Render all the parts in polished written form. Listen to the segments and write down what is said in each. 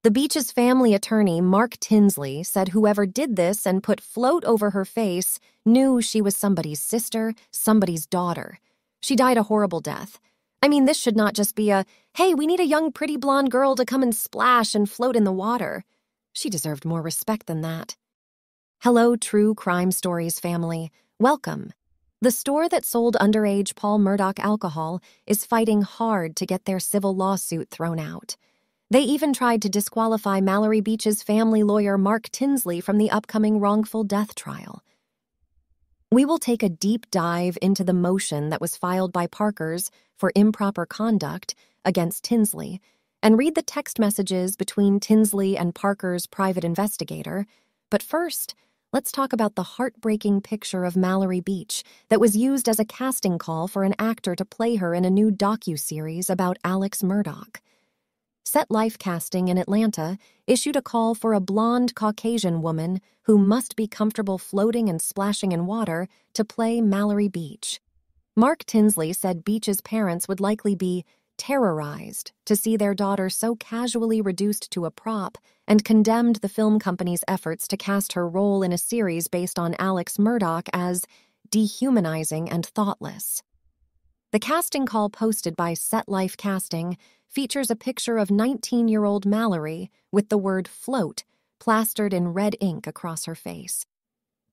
The Beach's family attorney, Mark Tinsley, said whoever did this and put float over her face knew she was somebody's sister, somebody's daughter. She died a horrible death. I mean, this should not just be a, hey, we need a young, pretty blonde girl to come and splash and float in the water. She deserved more respect than that. Hello, True Crime Stories family. Welcome. The store that sold underage Paul Murdaugh alcohol is fighting hard to get their civil lawsuit thrown out. They even tried to disqualify Mallory Beach's family lawyer Mark Tinsley from the upcoming wrongful death trial. We will take a deep dive into the motion that was filed by Parkers for improper conduct against Tinsley and read the text messages between Tinsley and Parker's private investigator. But first, let's talk about the heartbreaking picture of Mallory Beach that was used as a casting call for an actor to play her in a new docuseries about Alex Murdaugh. Set Life Casting in Atlanta issued a call for a blonde Caucasian woman who must be comfortable floating and splashing in water to play Mallory Beach. Mark Tinsley said Beach's parents would likely be terrorized to see their daughter so casually reduced to a prop and condemned the film company's efforts to cast her role in a series based on Alex Murdaugh as dehumanizing and thoughtless. The casting call posted by Set Life Casting features a picture of 19-year-old Mallory with the word float plastered in red ink across her face.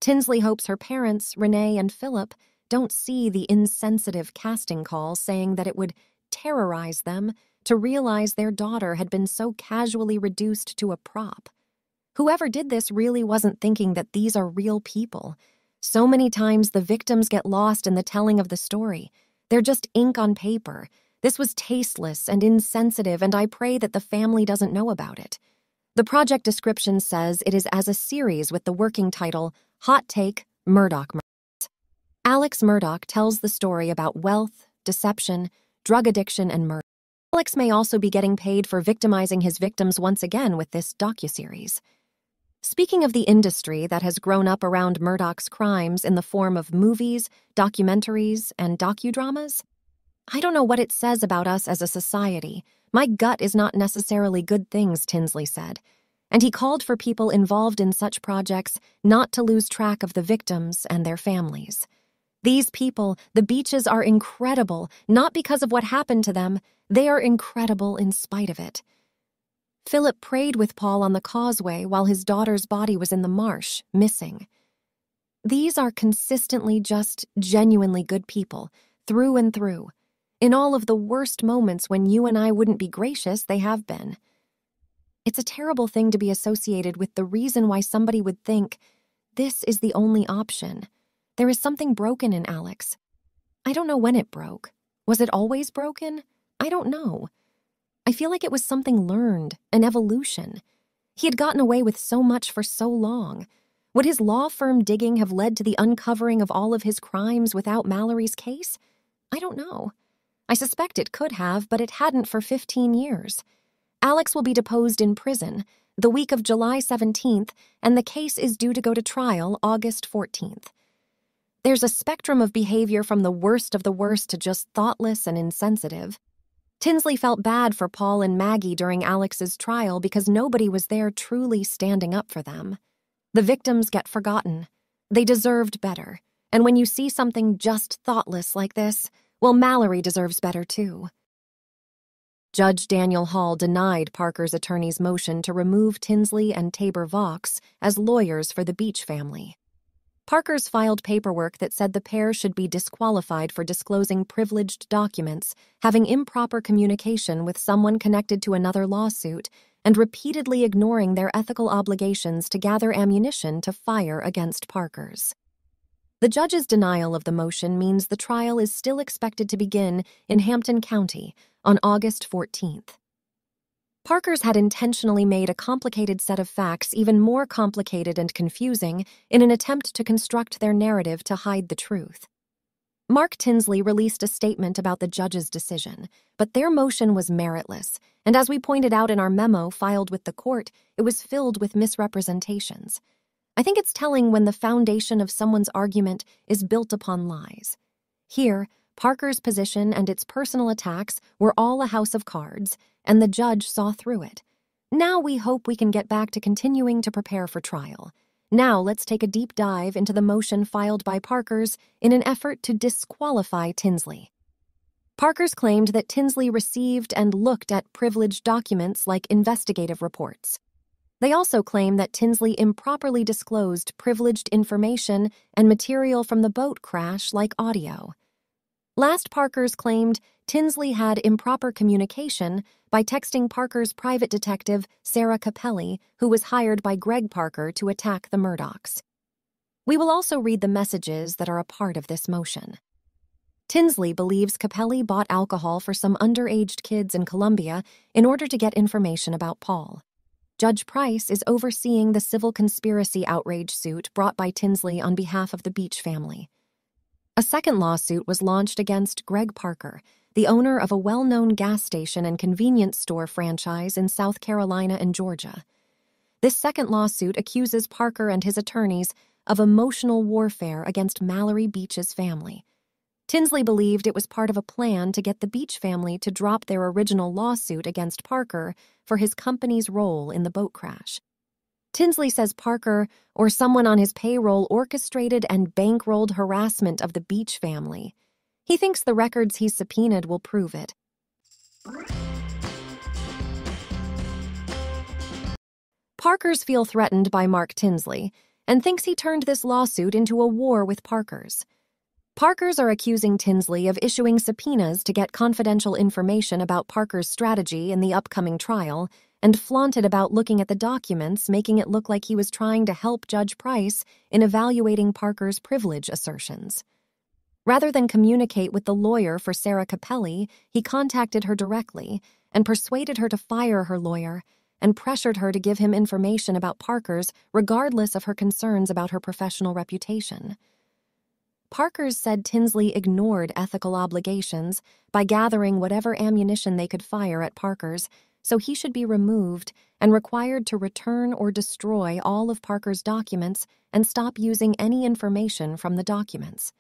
Tinsley hopes her parents, Renee and Philip, don't see the insensitive casting call saying that it would terrorize them to realize their daughter had been so casually reduced to a prop. Whoever did this really wasn't thinking that these are real people. So many times the victims get lost in the telling of the story. They're just ink on paper. This was tasteless and insensitive, and I pray that the family doesn't know about it. The project description says it is as a series with the working title, Hot Take, Murdaugh Murders. Alex Murdaugh tells the story about wealth, deception, drug addiction, and murder. Alex may also be getting paid for victimizing his victims once again with this docuseries. Speaking of the industry that has grown up around Murdaugh's crimes in the form of movies, documentaries, and docudramas, I don't know what it says about us as a society. My gut is not necessarily good things, Tinsley said. And he called for people involved in such projects not to lose track of the victims and their families. These people, the Beaches, are incredible, not because of what happened to them. They are incredible in spite of it. Philip prayed with Paul on the causeway while his daughter's body was in the marsh, missing. These are consistently just genuinely good people, through and through. In all of the worst moments when you and I wouldn't be gracious, they have been. It's a terrible thing to be associated with the reason why somebody would think, this is the only option. There is something broken in Alex. I don't know when it broke. Was it always broken? I don't know. I feel like it was something learned, an evolution. He had gotten away with so much for so long. Would his law firm digging have led to the uncovering of all of his crimes without Mallory's case? I don't know. I suspect it could have, but it hadn't for 15 years. Alex will be deposed in prison the week of July 17th, and the case is due to go to trial August 14th. There's a spectrum of behavior from the worst to just thoughtless and insensitive. Tinsley felt bad for Paul and Maggie during Alex's trial because nobody was there truly standing up for them. The victims get forgotten. They deserved better. And when you see something just thoughtless like this, well, Mallory deserves better too. Judge Daniel Hall denied Parker's attorney's motion to remove Tinsley and Tabor Vaux as lawyers for the Beach family. Parker's filed paperwork that said the pair should be disqualified for disclosing privileged documents, having improper communication with someone connected to another lawsuit, and repeatedly ignoring their ethical obligations to gather ammunition to fire against Parkers. The judge's denial of the motion means the trial is still expected to begin in Hampton County on August 14th. Parkers had intentionally made a complicated set of facts even more complicated and confusing in an attempt to construct their narrative to hide the truth. Mark Tinsley released a statement about the judge's decision, but their motion was meritless, and as we pointed out in our memo filed with the court, it was filled with misrepresentations. I think it's telling when the foundation of someone's argument is built upon lies. Here, Parker's position and its personal attacks were all a house of cards, and the judge saw through it. Now we hope we can get back to continuing to prepare for trial. Now let's take a deep dive into the motion filed by Parkers in an effort to disqualify Tinsley. Parkers claimed that Tinsley received and looked at privileged documents like investigative reports. They also claim that Tinsley improperly disclosed privileged information and material from the boat crash like audio. Last, Parkers claimed Tinsley had improper communication by texting Parker's private detective, Sarah Capelli, who was hired by Greg Parker to attack the Murdochs. We will also read the messages that are a part of this motion. Tinsley believes Capelli bought alcohol for some underage kids in Colombia in order to get information about Paul. Judge Price is overseeing the civil conspiracy outrage suit brought by Tinsley on behalf of the Beach family. A second lawsuit was launched against Greg Parker, the owner of a well-known gas station and convenience store franchise in South Carolina and Georgia. This second lawsuit accuses Parker and his attorneys of emotional warfare against Mallory Beach's family. Tinsley believed it was part of a plan to get the Beach family to drop their original lawsuit against Parker for his company's role in the boat crash. Tinsley says Parker or someone on his payroll orchestrated and bankrolled harassment of the Beach family. He thinks the records he's subpoenaed will prove it. Parkers feel threatened by Mark Tinsley and thinks he turned this lawsuit into a war with Parkers. Parkers are accusing Tinsley of issuing subpoenas to get confidential information about Parker's strategy in the upcoming trial and flaunted about looking at the documents, making it look like he was trying to help Judge Price in evaluating Parker's privilege assertions. Rather than communicate with the lawyer for Sarah Capelli, he contacted her directly and persuaded her to fire her lawyer and pressured her to give him information about Parkers regardless of her concerns about her professional reputation. Parkers said Tinsley ignored ethical obligations by gathering whatever ammunition they could fire at Parkers, so he should be removed and required to return or destroy all of Parker's documents and stop using any information from the documents.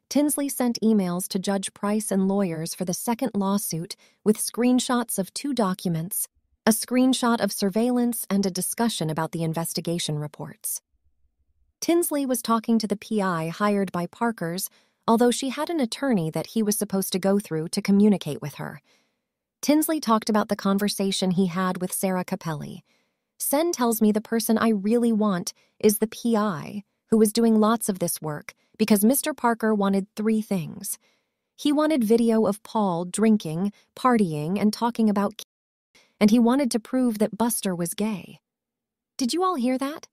Tinsley sent emails to Judge Price and lawyers for the second lawsuit with screenshots of 2 documents, a screenshot of surveillance and a discussion about the investigation reports. Tinsley was talking to the PI hired by Parkers, although she had an attorney that he was supposed to go through to communicate with her. Tinsley talked about the conversation he had with Sarah Capelli. Sen tells me the person I really want is the PI, who was doing lots of this work, because Mr. Parker wanted 3 things. He wanted video of Paul drinking, partying, and talking about kids, and he wanted to prove that Buster was gay. Did you all hear that?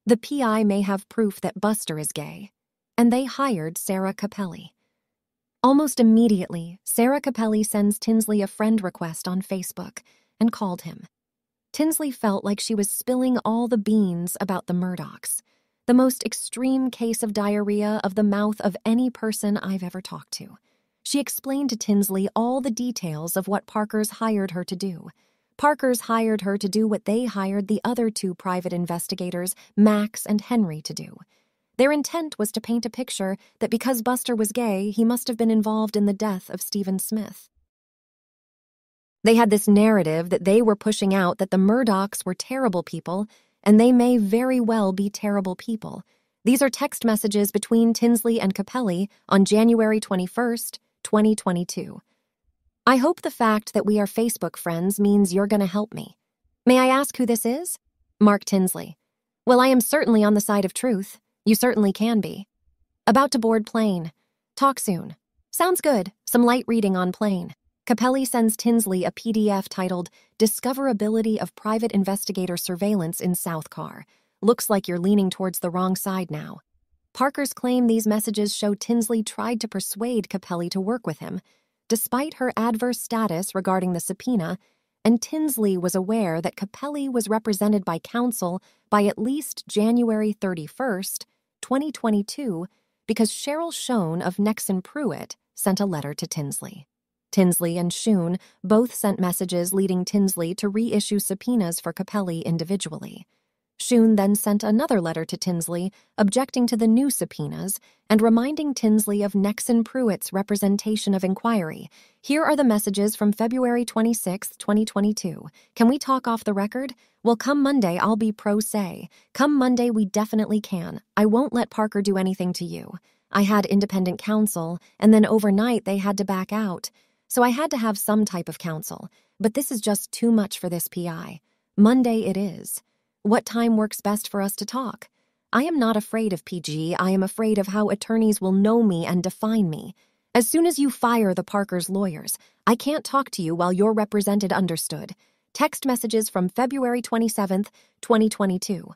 The PI may have proof that Buster is gay, and they hired Sarah Capelli. Almost immediately, Sarah Capelli sends Tinsley a friend request on Facebook and called him. Tinsley felt like she was spilling all the beans about the Murdochs, the most extreme case of diarrhea of the mouth of any person I've ever talked to. She explained to Tinsley all the details of what Parkers hired her to do. Parkers hired her to do what they hired the other 2 private investigators, Max and Henry, to do. Their intent was to paint a picture that because Buster was gay, he must have been involved in the death of Stephen Smith. They had this narrative that they were pushing out that the Murdochs were terrible people, and they may very well be terrible people. These are text messages between Tinsley and Capelli on January 21st, 2022. I hope the fact that we are Facebook friends means you're going to help me. May I ask who this is? Mark Tinsley. Well, I am certainly on the side of truth. You certainly can be. About to board plane. Talk soon. Sounds good. Some light reading on plane. Capelli sends Tinsley a PDF titled Discoverability of Private Investigator Surveillance in South Car. Looks like you're leaning towards the wrong side now. Parkers claim these messages show Tinsley tried to persuade Capelli to work with him, despite her adverse status regarding the subpoena, and Tinsley was aware that Capelli was represented by counsel by at least January 31st, 2022, because Cheryl Schoen of Nexon Pruitt sent a letter to Tinsley. Tinsley and Schoen both sent messages leading Tinsley to reissue subpoenas for Capelli individually. Shun then sent another letter to Tinsley, objecting to the new subpoenas and reminding Tinsley of Nexon Pruitt's representation of inquiry. Here are the messages from February 26, 2022. Can we talk off the record? Well, come Monday, I'll be pro se. Come Monday, we definitely can. I won't let Parker do anything to you. I had independent counsel, and then overnight they had to back out. So I had to have some type of counsel. But this is just too much for this PI. Monday it is. What time works best for us to talk? I am not afraid of PG. I am afraid of how attorneys will know me and define me. As soon as you fire the Parker's lawyers, I can't talk to you while you're represented. Understood. Text messages from February 27th, 2022.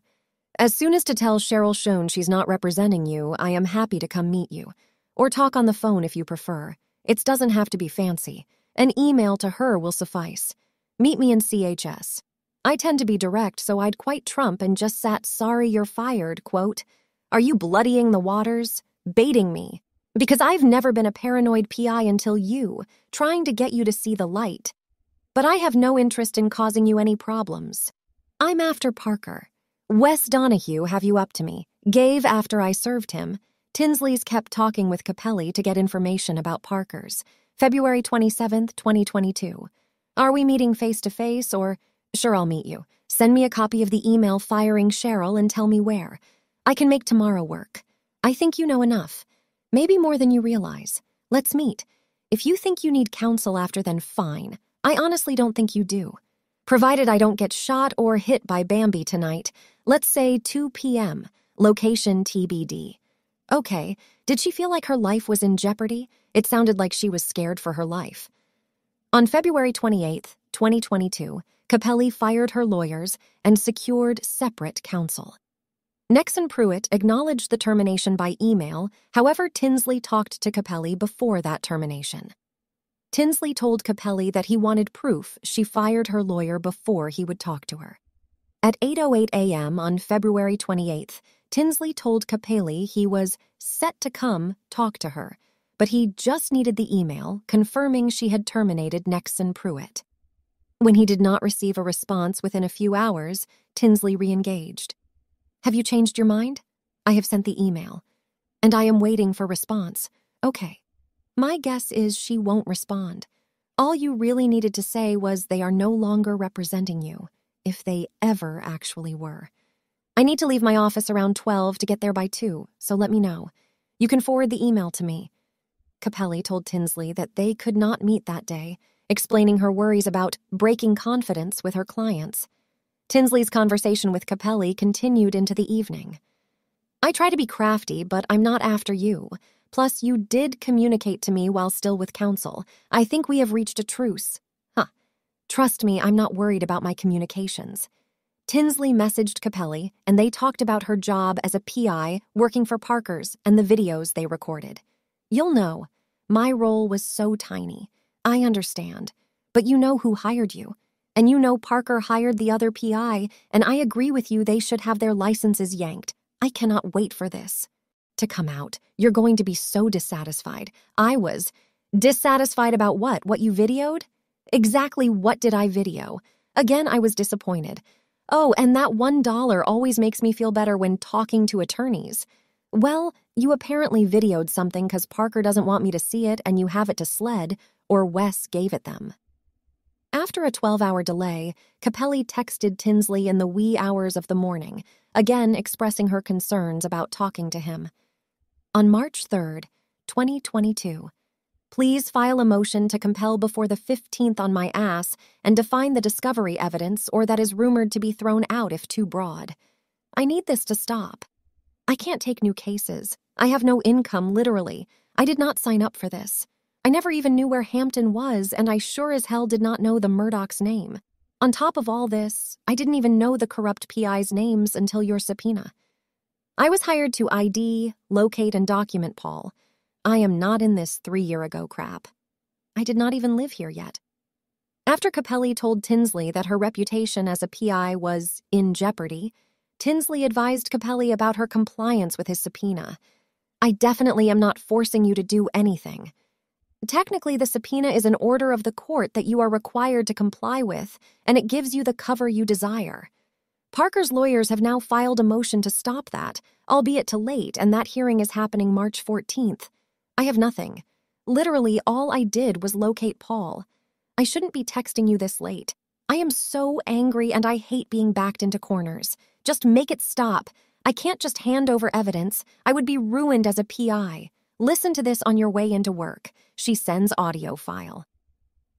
As soon as to tell Cheryl Shun she's not representing you, I am happy to come meet you. Or talk on the phone if you prefer. It doesn't have to be fancy. An email to her will suffice. Meet me in CHS. I tend to be direct, so I'd quite trump and just sat sorry you're fired, quote. Are you bloodying the waters? Baiting me? Because I've never been a paranoid PI until you, trying to get you to see the light. But I have no interest in causing you any problems. I'm after Parker. Wes Donahue have you up to me. Gave after I served him. Tinsley's kept talking with Capelli to get information about Parker's. February 27th, 2022. Are we meeting face-to-face or... Sure, I'll meet you. Send me a copy of the email firing Cheryl and tell me where. I can make tomorrow work. I think you know enough. Maybe more than you realize. Let's meet. If you think you need counsel after, then fine. I honestly don't think you do. Provided I don't get shot or hit by Bambi tonight. Let's say 2 p.m. Location TBD. Okay, did she feel like her life was in jeopardy? It sounded like she was scared for her life. On February 28th, 2022, Capelli fired her lawyers and secured separate counsel. Nexon Pruitt acknowledged the termination by email, however, Tinsley talked to Capelli before that termination. Tinsley told Capelli that he wanted proof she fired her lawyer before he would talk to her. At 8:08 a.m. on February 28th, Tinsley told Capelli he was set to come talk to her, but he just needed the email confirming she had terminated Nexon Pruitt. When he did not receive a response within a few hours, Tinsley re-engaged. Have you changed your mind? I have sent the email, and I am waiting for response. Okay. My guess is she won't respond. All you really needed to say was they are no longer representing you, if they ever actually were. I need to leave my office around 12 to get there by 2, so let me know. You can forward the email to me. Capelli told Tinsley that they could not meet that day, explaining her worries about breaking confidence with her clients. Tinsley's conversation with Capelli continued into the evening. I try to be crafty, but I'm not after you. Plus, you did communicate to me while still with counsel. I think we have reached a truce. Trust me, I'm not worried about my communications. Tinsley messaged Capelli, and they talked about her job as a PI working for Parker's and the videos they recorded. You'll know. My role was so tiny. I understand. But you know who hired you. And you know Parker hired the other PI, and I agree with you they should have their licenses yanked. I cannot wait for this to come out. You're going to be so dissatisfied. I was. Dissatisfied about what? What you videoed? Exactly what did I video? Again, I was disappointed. Oh, and that $1 always makes me feel better when talking to attorneys. Well, you apparently videoed something because Parker doesn't want me to see it and you have it to SLED, or Wes gave it them. After a 12-hour delay, Capelli texted Tinsley in the wee hours of the morning, again expressing her concerns about talking to him. On March 3rd, 2022, please file a motion to compel before the 15th on my ass and define the discovery evidence or that is rumored to be thrown out if too broad. I need this to stop. I can't take new cases. I have no income, literally. I did not sign up for this. I never even knew where Hampton was, and I sure as hell did not know the Murdoch's name. On top of all this, I didn't even know the corrupt PI's names until your subpoena. I was hired to ID, locate, and document Paul. I am not in this 3-year-ago crap. I did not even live here yet. After Capelli told Tinsley that her reputation as a PI was in jeopardy, Tinsley advised Capelli about her compliance with his subpoena. I definitely am not forcing you to do anything. Technically, the subpoena is an order of the court that you are required to comply with, and it gives you the cover you desire. Parker's lawyers have now filed a motion to stop that, albeit too late, and that hearing is happening March 14th. I have nothing. Literally, all I did was locate Paul. I shouldn't be texting you this late. I am so angry and I hate being backed into corners. Just make it stop. I can't just hand over evidence. I would be ruined as a PI. Listen to this on your way into work. She sends audio file.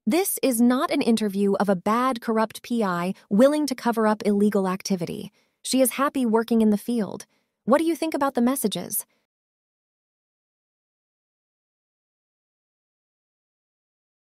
This is not an interview of a bad, corrupt PI willing to cover up illegal activity. She is happy working in the field. What do you think about the messages?